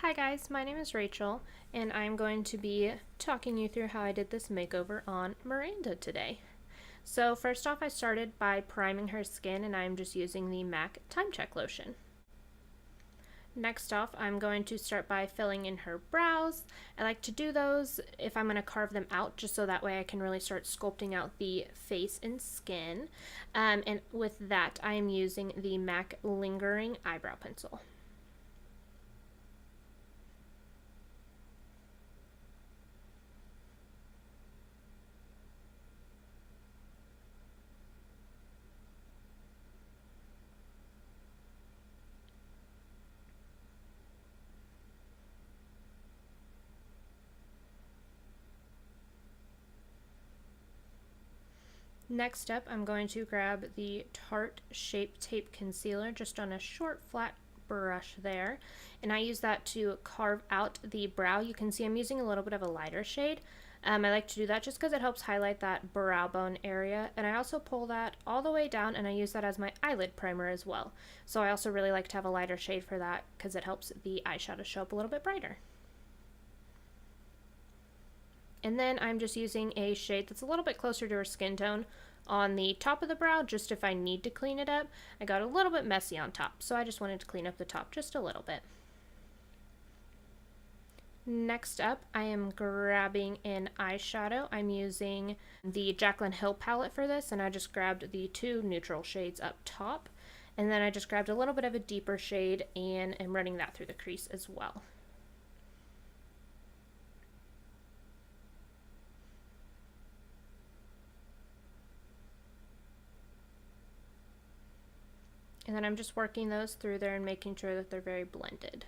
Hi guys, my name is Rachel, and I'm going to be talking you through how I did this makeover on Miranda today. So first off, I started by priming her skin, and I'm just using the MAC Timecheck lotion. Next off, I'm going to start by filling in her brows. I like to do those if I'm going to carve them out, just so that way I can really start sculpting out the face and skin. And with that, I am using the MAC Lingering Eyebrow Pencil. Next up, I'm going to grab the Tarte Shape Tape Concealer just on a short flat brush there, and I use that to carve out the brow. You can see I'm using a little bit of a lighter shade. I like to do that just because it helps highlight that brow bone area, and I also pull that all the way down, and I use that as my eyelid primer as well. So I also really like to have a lighter shade for that because it helps the eyeshadow show up a little bit brighter. And then I'm just using a shade that's a little bit closer to her skin tone on the top of the brow, just if I need to clean it up. I got a little bit messy on top, so I just wanted to clean up the top just a little bit. Next up, I am grabbing an eyeshadow. I'm using the Jaclyn Hill palette for this, and I just grabbed the two neutral shades up top. And then I just grabbed a little bit of a deeper shade and am running that through the crease as well. And then I'm just working those through there and making sure that they're very blended.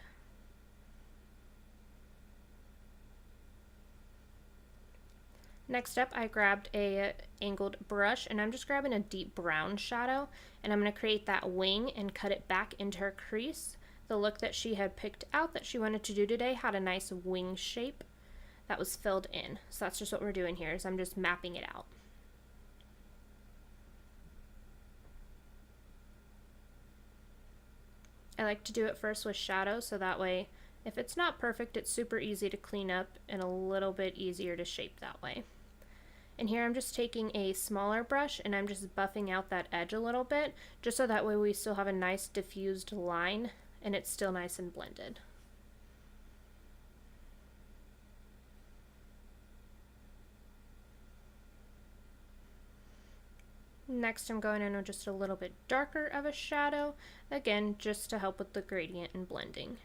Next up, I grabbed a angled brush, and I'm just grabbing a deep brown shadow, and I'm going to create that wing and cut it back into her crease. The look that she had picked out that she wanted to do today had a nice wing shape that was filled in. So that's just what we're doing here, is I'm just mapping it out. I like to do it first with shadow, so that way if it's not perfect, it's super easy to clean up and a little bit easier to shape that way. And here I'm just taking a smaller brush and I'm just buffing out that edge a little bit, just so that way we still have a nice diffused line and it's still nice and blended. Next, I'm going in with just a little bit darker of a shadow, again, just to help with the gradient and blending.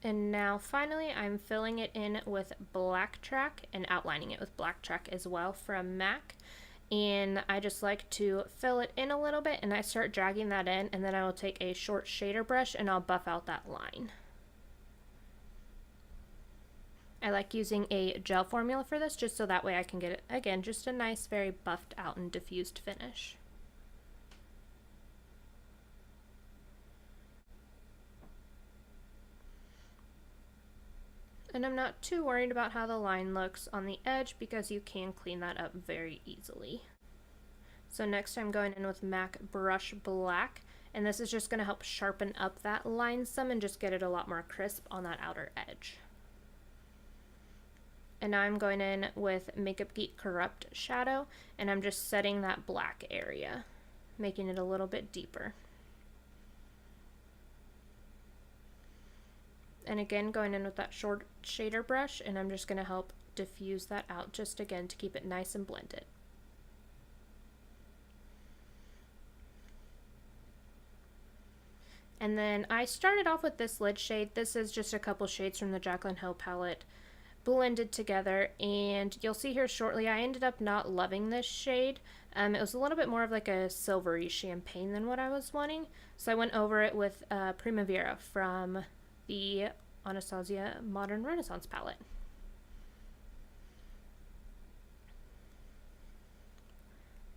And now finally, I'm filling it in with Blacktrack and outlining it with Blacktrack as well from MAC. And I just like to fill it in a little bit, and I start dragging that in, and then I will take a short shader brush and I'll buff out that line. I like using a gel formula for this, just so that way I can get it, again, just a nice, very buffed out and diffused finish. And I'm not too worried about how the line looks on the edge because you can clean that up very easily. So next I'm going in with MAC Brushblack, and this is just going to help sharpen up that line some and just get it a lot more crisp on that outer edge. And now I'm going in with Makeup Geek Corrupt shadow, and I'm just setting that black area, making it a little bit deeper. And again, going in with that short shader brush, and I'm just going to help diffuse that out, just again to keep it nice and blended. And then I started off with this lid shade. This is just a couple shades from the Jaclyn Hill palette blended together, and you'll see here shortly I ended up not loving this shade. It was a little bit more of like a silvery champagne than what I was wanting, so I went over it with Primavera from the Anastasia Modern Renaissance palette.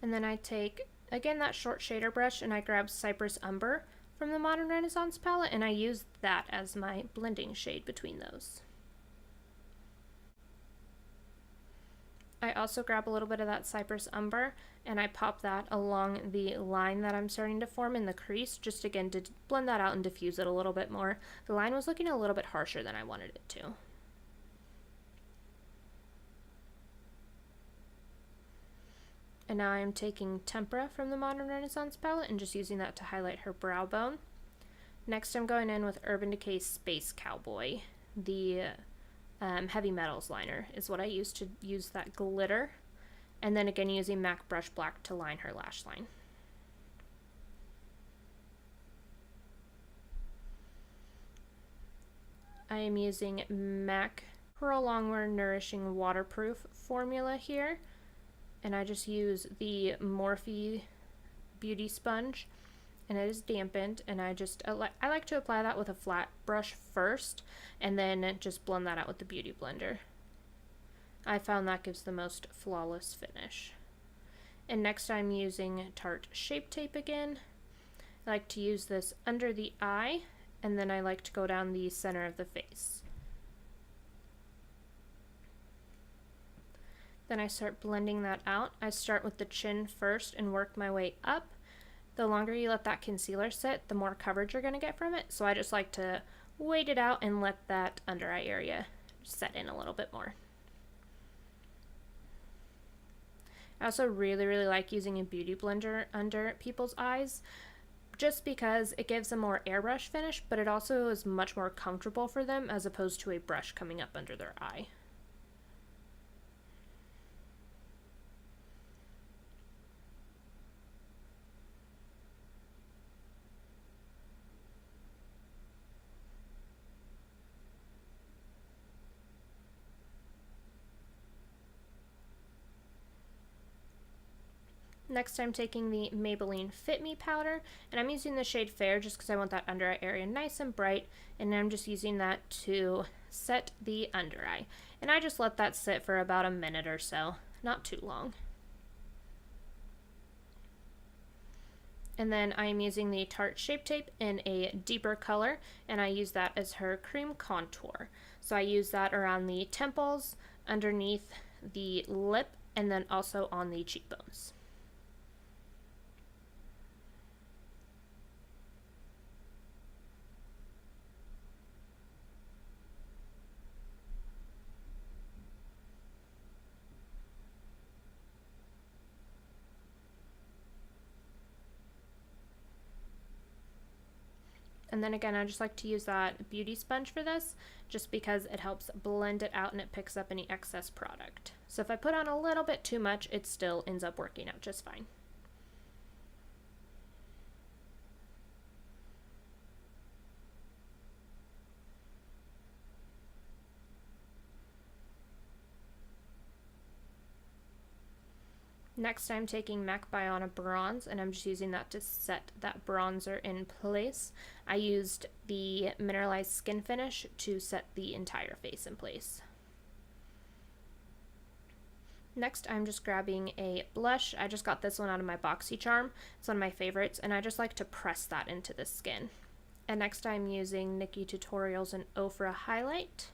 And then I take, again, that short shader brush, and I grab Cypress Umber from the Modern Renaissance palette, and I use that as my blending shade between those. I also grab a little bit of that Cypress Umber and I pop that along the line that I'm starting to form in the crease, just again to blend that out and diffuse it a little bit more. The line was looking a little bit harsher than I wanted it to. And now I'm taking Tempera from the Modern Renaissance palette and just using that to highlight her brow bone. Next I'm going in with Urban Decay Space Cowboy. The Heavy Metals liner is what I used to use that glitter. And then again using MAC Brushblack to line her lash line. I am using MAC Prolongwear Nourishing Waterproof formula here. And I just use the Morphe Beauty Sponge, and it is dampened, and I like to apply that with a flat brush first, and then just blend that out with the Beauty Blender. I found that gives the most flawless finish. And next I'm using Tarte Shape Tape again. I like to use this under the eye, and then I like to go down the center of the face. Then I start blending that out. I start with the chin first and work my way up. The longer you let that concealer sit, the more coverage you're going to get from it. So I just like to wait it out and let that under eye area set in a little bit more. I also really like using a beauty blender under people's eyes, just because it gives a more airbrush finish, but it also is much more comfortable for them as opposed to a brush coming up under their eye. Next I'm taking the Maybelline Fit Me powder, and I'm using the shade Fair just because I want that under eye area nice and bright, and I'm just using that to set the under eye. And I just let that sit for about a minute or so, not too long. And then I'm using the Tarte Shape Tape in a deeper color, and I use that as her cream contour. So I use that around the temples, underneath the lip, and then also on the cheekbones. And then again, I just like to use that beauty sponge for this, just because it helps blend it out and it picks up any excess product. So if I put on a little bit too much, it still ends up working out just fine. Next I'm taking MAC Biona Bronze, and I'm just using that to set that bronzer in place. I used the Mineralize Skinfinish to set the entire face in place. Next I'm just grabbing a blush. I just got this one out of my BoxyCharm. It's one of my favorites, and I just like to press that into the skin. And next I'm using Nikki Tutorials and Okra highlight,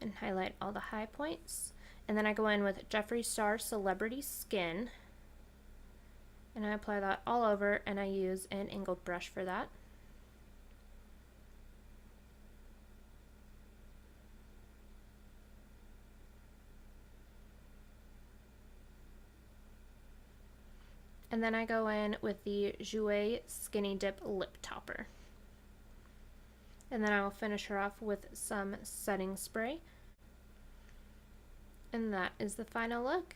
and highlight all the high points. And then I go in with Jeffree Star Celebrity Skin, and I apply that all over, and I use an angled brush for that. And then I go in with the Jouer Skinny Dip Lip Topper. And then I will finish her off with some setting spray. And that is the final look.